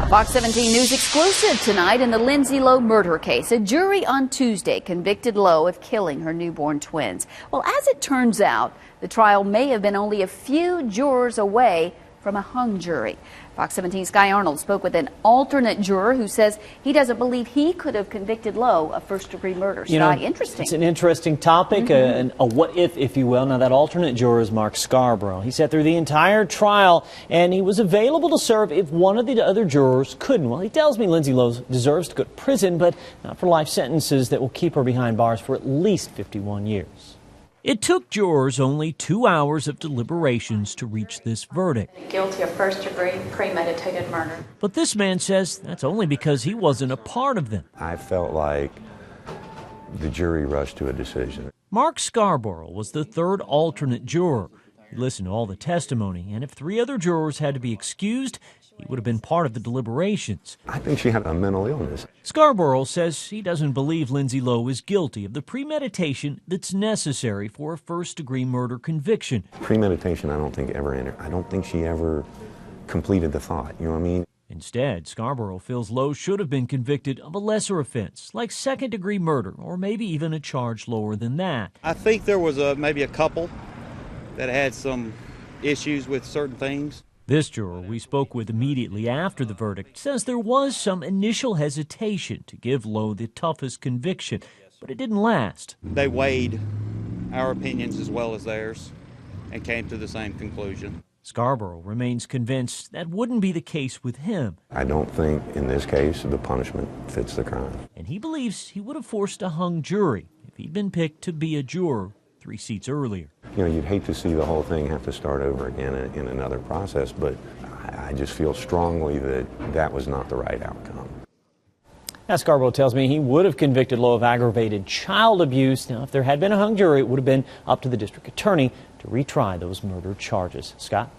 Fox 17 News exclusive tonight in the Lindsey Lowe murder case. A jury on Tuesday convicted Lowe of killing her newborn twins. Well, as it turns out, the trial may have been only a few jurors away from a hung jury. Fox 17's Sky Arnold spoke with an alternate juror who says he doesn't believe he could have convicted Lowe of first-degree murder. Sky, interesting. It's an interesting topic, a what if you will. Now, that alternate juror is Mark Scarborough. He sat through the entire trial, and he was available to serve if one of the other jurors couldn't. Well, he tells me Lindsey Lowe deserves to go to prison, but not for life sentences that will keep her behind bars for at least 51 years. It took jurors only 2 hours of deliberations to reach this verdict. Guilty of first-degree premeditated murder. But this man says that's only because he wasn't a part of them. I felt like the jury rushed to a decision. Mark Scarborough was the third alternate juror. He listened to all the testimony, and if 3 other jurors had to be excused, he would have been part of the deliberations. I think she had a mental illness. Scarborough says he doesn't believe Lindsey Lowe is guilty of the premeditation that's necessary for a first-degree murder conviction. Premeditation, I don't think she ever completed the thought, you know what I mean? Instead, Scarborough feels Lowe should have been convicted of a lesser offense, like second-degree murder, or maybe even a charge lower than that. I think there was maybe a couple that had some issues with certain things. This juror we spoke with immediately after the verdict says there was some initial hesitation to give Lowe the toughest conviction, but it didn't last. They weighed our opinions as well as theirs and came to the same conclusion. Scarborough remains convinced that wouldn't be the case with him. I don't think in this case the punishment fits the crime. And he believes he would have forced a hung jury if he'd been picked to be a juror 3 seats earlier. You know, you'd hate to see the whole thing have to start over again in another process, but I just feel strongly that that was not the right outcome. Now, Scarborough tells me he would have convicted Lowe of aggravated child abuse. Now, if there had been a hung jury, it would have been up to the district attorney to retry those murder charges. Scott?